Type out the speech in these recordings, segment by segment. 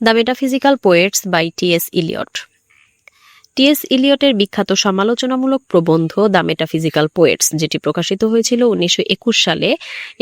The metaphysical poets by T S. Eliot. T S. ইলিয়টের বিখ্যাত সমালোচনামূলক প্রবন্ধ দ্য মেটাফিজিক্যাল পোয়েটস, যেটি প্রকাশিত হয়েছিল 1921 সালে,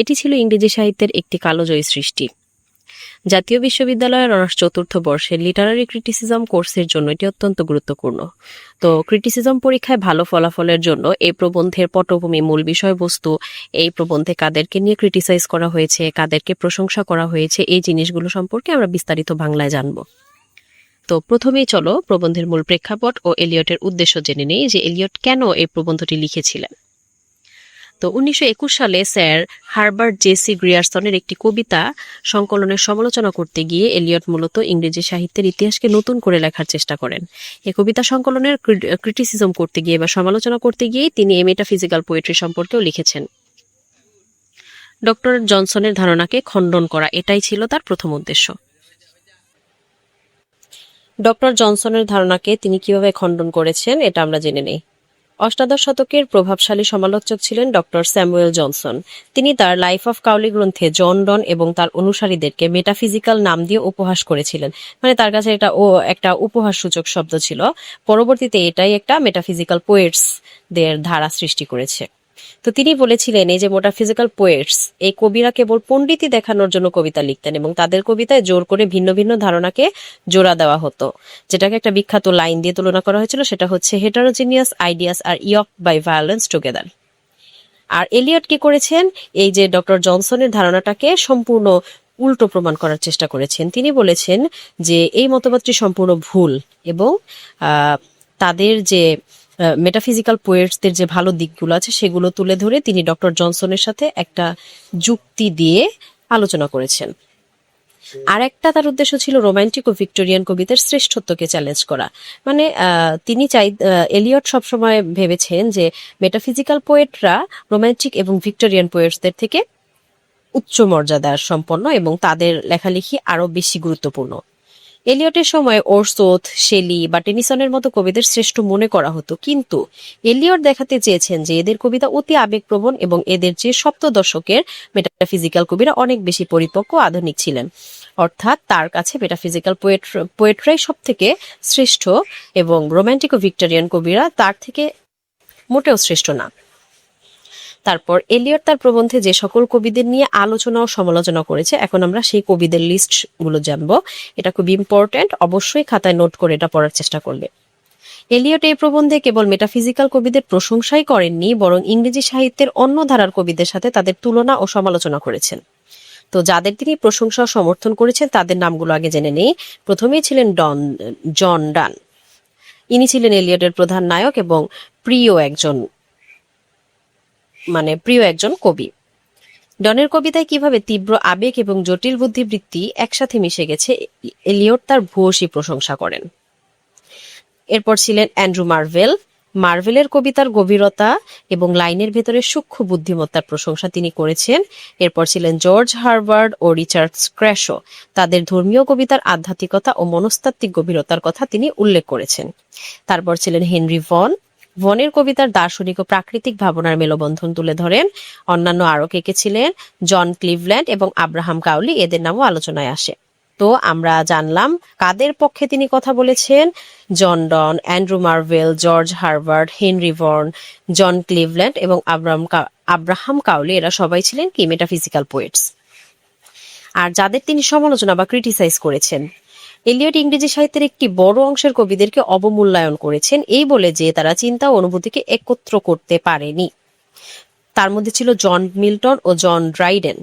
এটি ছিল ইংরেজি সাহিত্যের একটি কালজয়ী সৃষ্টি। জাতীয় বিশ্ববিদ্যালয়ের অনার্স চতুর্থ বর্ষের লিটারারি ক্রিটিসিজম কোর্সের জন্য এটি অত্যন্ত গুরুত্বপূর্ণ। তো ক্রিটিসিজম পরীক্ষায় ভালো ফলাফলের জন্য এই প্রবন্ধের পটভূমি, মূল বিষয়বস্তু, এই প্রবন্ধে কাদেরকে নিয়ে ক্রিটিসাইজ করা হয়েছে, কাদেরকে প্রশংসা করা হয়েছে, এই জিনিসগুলো সম্পর্কে আমরা বিস্তারিত বাংলায় জানব। তো প্রথমেই চলো প্রবন্ধের মূল প্রেক্ষাপট ও এলিয়টের উদ্দেশ্য জেনে নেই, যে এলিয়ট কেন এই প্রবন্ধটি লিখেছিলেন। তো 1921 সালে স্যার হারবার্ট জে.সি. গ্রিয়ারসনের একটি কবিতা সংকলনের সমালোচনা করতে গিয়ে এলিয়ট মূলত ইংরেজি সাহিত্যের ইতিহাসকে নতুন করে লেখার চেষ্টা করেন। এই কবিতা সংকলনের ক্রিটিসিজম করতে গিয়ে বা সমালোচনা করতে গিয়ে তিনি এই মেটাফিজিক্যাল পোয়েট্রি সম্পর্কেও লিখেছেন। ডক্টর জনসনের ধারণাকে খণ্ডন করা, এটাই ছিল তার প্রথম উদ্দেশ্য। ডক্টর জনসনের ধারণাকে তিনি কিভাবে খণ্ডন করেছেন এটা আমরা জেনে নেই। অষ্টাদশ শতকের প্রভাবশালী সমালোচক ছিলেন ডক্টর স্যামুয়েল জনসন। তিনি তার লাইফ অফ কাউলি গ্রন্থে জন ডন এবং তার অনুসারীদেরকে মেটাফিজিক্যাল নাম দিয়ে উপহাস করেছিলেন। মানে তার কাছে এটা একটা উপহাসসূচক শব্দ ছিল। পরবর্তীতে এটাই একটা মেটাফিজিক্যাল পোয়েটস দের ধারা সৃষ্টি করেছে। তো তিনি বলেছিলেন, এই যে মেটাফিজিক্যাল পোয়েটস, এই কবিরা কেবল পণ্ডিতই দেখানোর জন্য কবিতা লিখতেন এবং তাদের কবিতায় জোর করে ভিন্ন ভিন্ন ধারণাকে জোড়া দেওয়া হতো, যেটাকে একটা বিখ্যাত লাইন দিয়ে তুলনা করা হয়েছিল, সেটা হচ্ছে হেটারোজিনিয়াস আইডিয়াস আর ইয়ক বাই ভায়োলেন্স টুগেদার। আর এলিয়ট কি করেছেন, এই যে ডক্টর জনসনের ধারণাটাকে সম্পূর্ণ উল্টো প্রমাণ করার চেষ্টা করেছেন। তিনি বলেছেন যে এই মতবাদটি সম্পূর্ণ ভুল এবং তাদের যে মেটাফিজিক্যাল পোয়েটসদের যে ভালো দিকগুলো আছে সেগুলো তুলে ধরে তিনি ডক্টর জনসনের সাথে একটা যুক্তি দিয়ে আলোচনা করেছেন। আর একটা তার উদ্দেশ্য ছিল রোমান্টিক ও ভিক্টোরিয়ান কবিদের শ্রেষ্ঠত্বকে চ্যালেঞ্জ করা। মানে তিনি এলিয়ট সবসময় ভেবেছেন যে মেটাফিজিক্যাল পোয়েটরা রোমান্টিক এবং ভিক্টোরিয়ান পোয়েটসদের থেকে উচ্চ মর্যাদার সম্পন্ন এবং তাদের লেখালেখি আরো বেশি গুরুত্বপূর্ণ। এলিয়টের সময় ওরসোথ, শেলি বা টেনিসনের মতো কবিদের শ্রেষ্ঠ মনে করা হতো, কিন্তু এলিয়ট দেখাতে চেয়েছেন যে এদের কবিতা অতি আবেগপ্রবণ এবং এদের যে সপ্তদশকের মেটাফিজিক্যাল কবিরা অনেক বেশি পরিপক্ক, আধুনিক ছিলেন। অর্থাৎ তার কাছে মেটাফিজিক্যাল পোয়েট্রাই সব থেকে শ্রেষ্ঠ এবং রোমান্টিক ও ভিক্টোরিয়ান কবিরা তার থেকে মোটেও শ্রেষ্ঠ না। তারপর এলিয়ট তার প্রবন্ধে যে সকল কবিদের নিয়ে আলোচনা ও সমালোচনা করেছে, এখন আমরা সেই কবিদের লিস্ট গুলো জানবো। এটা খুব ইম্পর্টেন্ট, অবশ্যই খাতায় নোট করে এটা পড়ার চেষ্টা করবে। এলিয়ট এই প্রবন্ধে কেবল মেটাফিজিক্যাল কবিদের প্রশংসাই করেননি, বরং ইংরেজি সাহিত্যের অন্য ধারার কবিদের সাথে তাদের তুলনা ও সমালোচনা করেছেন। তো যাদের তিনি প্রশংসা ও সমর্থন করেছেন তাদের নামগুলো আগে জেনে নেই। প্রথমেই ছিলেন জন ডান। ইনি ছিলেন এলিয়টের প্রধান নায়ক এবং প্রিয় একজন কবি। ডনের কবিতায় কিভাবে তীব্র আবেগ এবং জটিল বুদ্ধিবৃত্তি একসাথে মিশে গেছে, এলিয়ট তার ভূয়সী প্রশংসা করেন। এরপর ছিলেন অ্যান্ড্রু মার্ভেল। মার্ভেলের কবিতার গভীরতা এবং লাইনের ভেতরে সূক্ষ্ম বুদ্ধিমত্তার প্রশংসা তিনি করেছেন। এরপর ছিলেন জর্জ হারবার্ড ও রিচার্ড ক্র্যাশো। তাদের ধর্মীয় কবিতার আধ্যাত্মিকতা ও মনস্তাত্ত্বিক গভীরতার কথা তিনি উল্লেখ করেছেন। তারপর ছিলেন হেনরি ভনের কবিতার দার্শনিক ও প্রাকৃতিক ভাবনার মেলবন্ধন তুলে ধরেন। অন্যান্য আরো কে ছিলেন জন ক্লিভল্যান্ড এবং আব্রাহাম কাউলি, এদের নামও আলোচনায় আসে। তো আমরা জানলাম কাদের পক্ষে তিনি কথা বলেছেন। John Donne, Andrew Marvell, George Herbert, Henry Vaughan, John Cleveland এবং আব্রাহাম কাউলি, এরা সবাই ছিলেন কি মেটাফিজিক্যাল পোয়েটস। আর যাদের তিনি সমালোচনা বা ক্রিটিসাইজ করেছেন, এলিয়ট ইংরেজি সাহিত্যের একটি বড় অংশের কবিদেরকে অবমূল্যায়ন করেছেন এই বলে যে তারা চিন্তা ও অনুভূতিকে একত্র করতে পারেনি। তার মধ্যে ছিল জন মিল্টন ও জন ড্রাইডেন।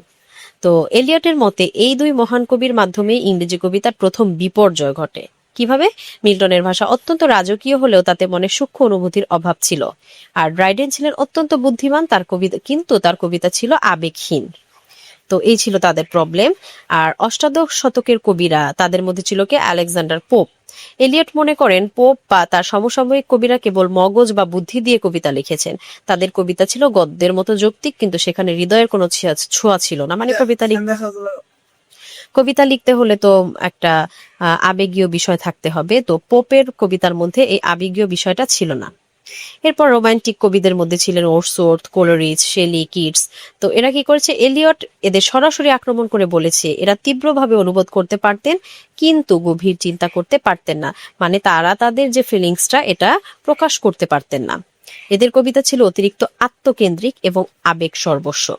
তো এলিয়টের মতে এই দুই মহান কবির মাধ্যমে ইংরেজি কবিতার প্রথম বিপর্যয় ঘটে। কিভাবে? মিল্টনের ভাষা অত্যন্ত রাজকীয় হলেও তাতে মনে সূক্ষ্ম অনুভূতির অভাব ছিল, আর ড্রাইডেন ছিলেন অত্যন্ত বুদ্ধিমান, কিন্তু তার কবিতা ছিল আবেগহীন। তো এই ছিল তাদের প্রবলেম। আর অষ্টাদশ শতকের কবিরা, তাদের মধ্যে ছিল কে আলেকজান্ডার পোপ। এলিয়ট মনে করেন পোপ বা তার সমসাময়িক কবিরা কেবল মগজ বা বুদ্ধি দিয়ে কবিতা লিখেছেন। তাদের কবিতা ছিল গদ্যের মতো যৌক্তিক, কিন্তু সেখানে হৃদয়ের কোনো ছোঁয়া ছিল না। মানে কবিতা লিখতে হলে তো একটা আবেগীয় বিষয় থাকতে হবে, তো পোপের কবিতার মধ্যে এই আবেগীয় বিষয়টা ছিল না। এরপর রোমান্টিক কবিদের মধ্যে ছিলেন ওরসওর্থ, কোলরিজ, শেলি, কিটস। তো এরা কি করেছে, এলিয়ট এদের সরাসরি আক্রমণ করে বলেছে এরা তীব্রভাবে অনুভব করতে পারতেন কিন্তু গভীর চিন্তা করতে পারতেন না, মানে তারা তাদের যে ফিলিংসটা এটা প্রকাশ করতে পারতেন না। এদের কবিতা ছিল অতিরিক্ত আত্মকেন্দ্রিক এবং আবেগ সর্বস্ব।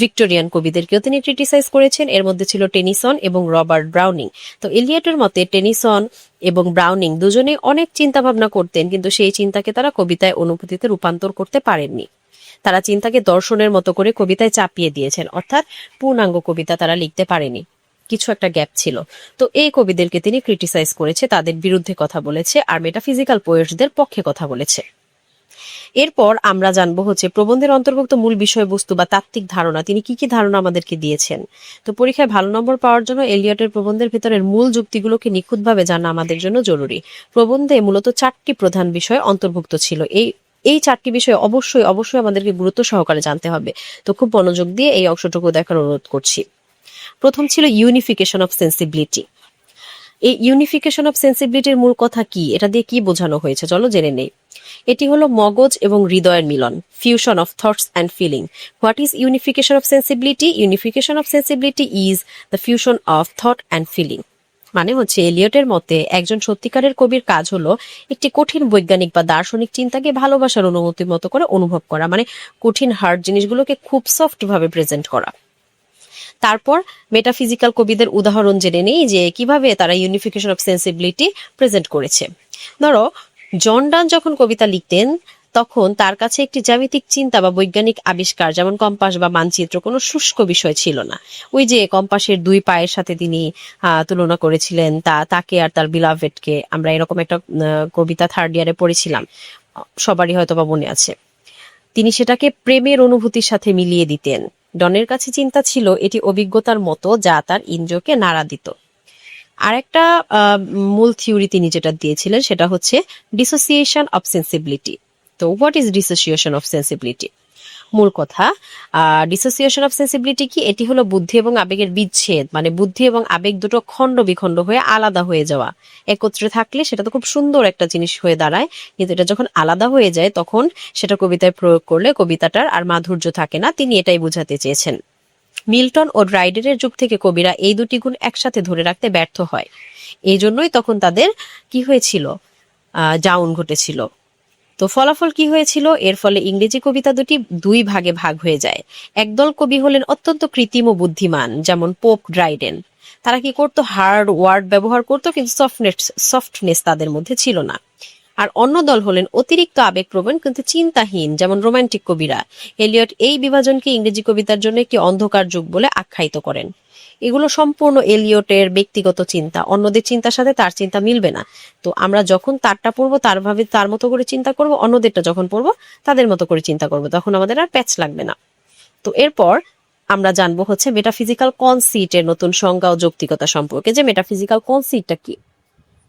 ভিক্টোরিয়ান কবিদেরকেও তিনি ক্রিটিসাইজ করেছেন, এর মধ্যে ছিল টেনিসন এবং রবার্ট ব্রাউনিং। তো এলিয়টের মতে টেনিসন এবং ব্রাউনিং দুজনেই অনেক চিন্তা ভাবনা করতেন কিন্তু সেই চিন্তাকে তারা কবিতায় অনুভূতিতে রূপান্তর করতে পারেননি। তারা চিন্তাকে দর্শনের মতো করে কবিতায় চাপিয়ে দিয়েছেন, অর্থাৎ পূর্ণাঙ্গ কবিতা তারা লিখতে পারেনি, কিছু একটা গ্যাপ ছিল। তো এই কবিদেরকে তিনি ক্রিটিসাইজ করেছে, তাদের বিরুদ্ধে কথা বলেছে আর মেটাফিজিক্যাল পোয়েটসদের পক্ষে কথা বলেছে। এরপর আমরা জানবো হচ্ছে প্রবন্ধের অন্তর্ভুক্ত মূল বিষয়বস্তু বা তাত্ত্বিক ধারণা, তিনি কি কি ধারণা আমাদেরকে দিয়েছেন। তো পরীক্ষায় ভালো নম্বর পাওয়ার জন্য এলিয়টের প্রবন্ধের ভিতরের মূল যুক্তিগুলোকে নিখুঁতভাবে জানা আমাদের জন্য জরুরি। প্রবন্ধে মূলত 4টি প্রধান বিষয় অন্তর্ভুক্ত ছিল। এই 4টি বিষয় অবশ্যই অবশ্যই আমাদেরকে গুরুত্ব সহকারে জানতে হবে। তো খুব মনোযোগ দিয়ে এই অংশটুকু দেখার অনুরোধ করছি। প্রথম ছিল ইউনিফিকেশন অফ সেন্সিবিলিটি। এই ইউনিফিকেশন অফ সেন্সিবিলিটির মূল কথা কি, এটা দিয়ে কি বোঝানো হয়েছে চলো জেনে নেই। এটি হলো মগজ এবং হৃদয়ের মিলন, fusion of thoughts and feeling. What is unification of sensibility? Unification of sensibility is the fusion of thought and feeling. মানে হচ্ছে এলিয়টের মতে একজন সত্যিকারের কবির কাজ হলো একটি কঠিন বৈজ্ঞানিক বা দার্শনিক চিন্তাকে ভালোবাসার অনুভূতির মতো করে অনুভব করা, মানে কঠিন হার্ড জিনিসগুলোকে খুব সফট ভাবে প্রেজেন্ট করা। তারপর মেটাফিজিক্যাল কবিদের উদাহরণ জেনে নেই যে কিভাবে তারা ইউনিফিকেশন অফ সেন্সিবিলিটি প্রেজেন্ট করেছে। ধরো জন ডান যখন কবিতা লিখতেন তখন তার কাছে একটি জ্যামিতিক চিন্তা বা বৈজ্ঞানিক আবিষ্কার যেমন কম্পাস বা মানচিত্র কোনো শুষ্ক বিষয় ছিল না। ওই যে কম্পাসের 2 পায়ের সাথে তিনি তুলনা করেছিলেন তাকে আর তার বিলাভেটকে, আমরা এরকম একটা কবিতা 3rd ইয়ারে পড়েছিলাম, সবারই হয়তো বা মনে আছে। তিনি সেটাকে প্রেমের অনুভূতির সাথে মিলিয়ে দিতেন। ডনের কাছে চিন্তা ছিল এটি অভিজ্ঞতার মতো যা তার ইন্দ্রিয়কে নাড়া দিত। আরেকটা মূল থিওরি তিনি যেটা দিয়েছিলেন সেটা হচ্ছে ডিসোসিয়েশন অফ সেন্সিবিলিটি। তো what is dissociation of sensibility? মূল কথা, ডিসোসিয়েশন অফ সেন্সিবিলিটি কি? এটি হলো বুদ্ধি এবং আবেগের বিচ্ছেদ, মানে বুদ্ধি এবং আবেগ দুটো খণ্ড বিখণ্ড হয়ে আলাদা হয়ে যাওয়া। একত্রে থাকলে সেটা তো খুব সুন্দর একটা জিনিস হয়ে দাঁড়ায়, কিন্তু এটা যখন আলাদা হয়ে যায় তখন সেটা কবিতায় প্রয়োগ করলে কবিতাটার আর মাধুর্য থাকে না। তিনি এটাই বোঝাতে চেয়েছেন। মিল্টন ও ড্রাইডেনের যুগ থেকে কবিরা এই দুটি গুণ একসাথে ধরে রাখতে ব্যর্থ হয়, এই জন্যই তখন তাদের কি হয়েছিল, ডাউন ঘটেছিল। তো ফলাফল কি হয়েছিল? এর ফলে ইংরেজি কবিতা দুটি 2 ভাগে ভাগ হয়ে যায়। একদল কবি হলেন অত্যন্ত কৃত্রিম ও বুদ্ধিমান, যেমন পোপ, ড্রাইডেন। তারা কি করতো, হার্ড ওয়ার্ড ব্যবহার করতো কিন্তু সফটনেস তাদের মধ্যে ছিল না। আর অন্য দল হলেন অতিরিক্ত আবেগপ্রবণ কিন্তু চিন্তাহীন, যেমন রোমান্টিক কবিরা। এলিয়ট এই বিভাজনকে ইংরেজি কবিতার জন্য একটি অন্ধকার যুগ বলে আখ্যায়িত করেন। এগুলো সম্পূর্ণ এলিয়টের ব্যক্তিগত চিন্তা, অন্যদের চিন্তার সাথে তার চিন্তা মিলবে না। তো আমরা যখন তারটা পড়বো তার মতো করে চিন্তা করব, অন্যদেরটা যখন পড়বো তাদের মতো করে চিন্তা করব, তখন আমাদের আর প্যাচ লাগবে না। তো এরপর আমরা জানবো হচ্ছে মেটাফিজিক্যাল কনসিটের নতুন সংজ্ঞা ও যৌক্তিকতা সম্পর্কে, যে মেটাফিজিক্যাল কনসিটটা কি।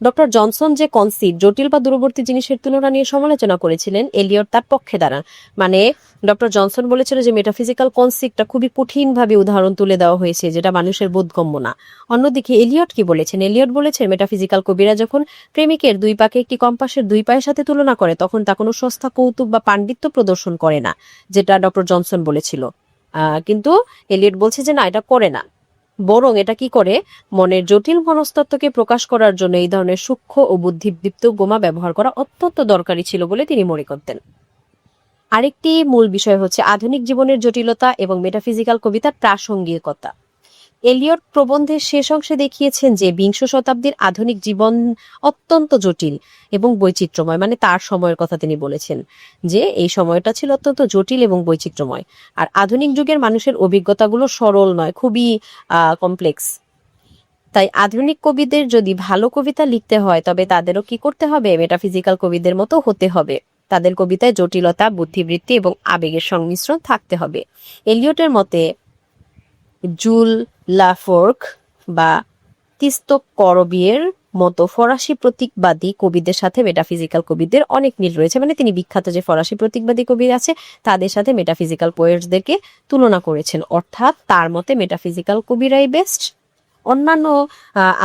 ডক্টর জনসন যে কনসিট, জটিল বা দূরবর্তী জিনিসের তুলনা নিয়ে সমালোচনা করেছিলেন, এলিয়ট তার পক্ষে দাঁড়ান। মানে ডক্টর জনসন বলেছিল যে মেটাফিজিক্যাল কনসিপ্টটা খুবই কঠিনভাবে উদাহরণ তুলে দেওয়া হয়েছে যেটা মানুষের বোধগম্য না। অন্যদিকে এলিয়ট কি বলেছেন? এলিয়ট বলেছেন মেটাফিজিক্যাল কবিরা যখন প্রেমিকের 2 পাকে একটি কম্পাসের 2 পায়ের সাথে তুলনা করে তখন তা কোনো সস্তা কৌতুক বা পাণ্ডিত্য প্রদর্শন করে না, যেটা ডক্টর জনসন বলেছিল। কিন্তু এলিয়ট বলছে যে না, এটা করে না, বরং এটা কি করে, মনের জটিল মনস্তত্ত্বকে প্রকাশ করার জন্য এই ধরনের সূক্ষ্ম ও বুদ্ধিদীপ্ত উপমা ব্যবহার করা অত্যন্ত দরকারি ছিল বলে তিনি মনে করতেন। আরেকটি মূল বিষয় হচ্ছে আধুনিক জীবনের জটিলতা এবং মেটাফিজিক্যাল কবিতার প্রাসঙ্গিকতা। এলিয়ট প্রবন্ধের শেষ অংশে দেখিয়েছেন যে 20 শতাব্দীর আধুনিক জীবন অত্যন্ত জটিল এবং বৈচিত্র্যময়, মানে তার সময়ের কথা তিনি বলেছেন যে এই সময়টা ছিল অত্যন্ত জটিল এবং বৈচিত্র্যময়। আর আধুনিক যুগের মানুষের অভিজ্ঞতাগুলো সরল নয়, খুবই কমপ্লেক্স। তাই আধুনিক কবিদের যদি ভালো কবিতা লিখতে হয় তবে তাদেরও কি করতে হবে, মেটাফিজিক্যাল কবিদের মতো হতে হবে। তাদের কবিতায় জটিলতা, বুদ্ধিবৃত্তি এবং আবেগের সংমিশ্রণ থাকতে হবে। এলিয়টের মতে জুল লাফোর্ক বা তিস্তো করবিয়ের মতো ফরাসি প্রতীকবাদী কবিদের সাথে মেটাফিজিক্যাল কবিদের অনেক মিল রয়েছে। মানে তিনি বিখ্যাত যে ফরাসি প্রতীকবাদী কবি আছে তাদের সাথে মেটাফিজিক্যাল পোয়েটসদেরকে তুলনা করেছেন, অর্থাৎ তার মতে মেটাফিজিক্যাল কবিরাই বেস্ট। অন্যান্য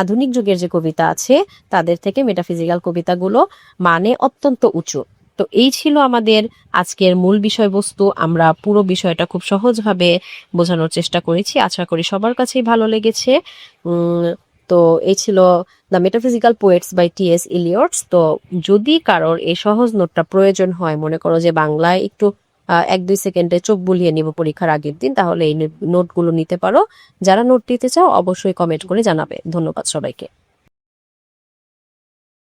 আধুনিক যুগের যে কবিতা আছে তাদের থেকে মেটাফিজিক্যাল কবিতাগুলো মানে অত্যন্ত উঁচু। তো এই ছিল আমাদের আজকের মূল বিষয়বস্তু। আমরা পুরো বিষয়টা খুব সহজভাবে বোঝানোর চেষ্টা করেছি, আশা করি সবার কাছেই ভালো লেগেছে। তো এই ছিল the metaphysical poets by T S. Eliot's. তো যদি কারোর এই সহজ নোটটা প্রয়োজন হয়, মনে করো যে বাংলায় একটু 1-2 সেকেন্ডে চোখ বুলিয়ে নিব পরীক্ষার আগের দিন, তাহলে এই নোটগুলো নিতে পারো। যারা নোট নিতে চাও অবশ্যই কমেন্ট করে জানাবে। ধন্যবাদ সবাইকে।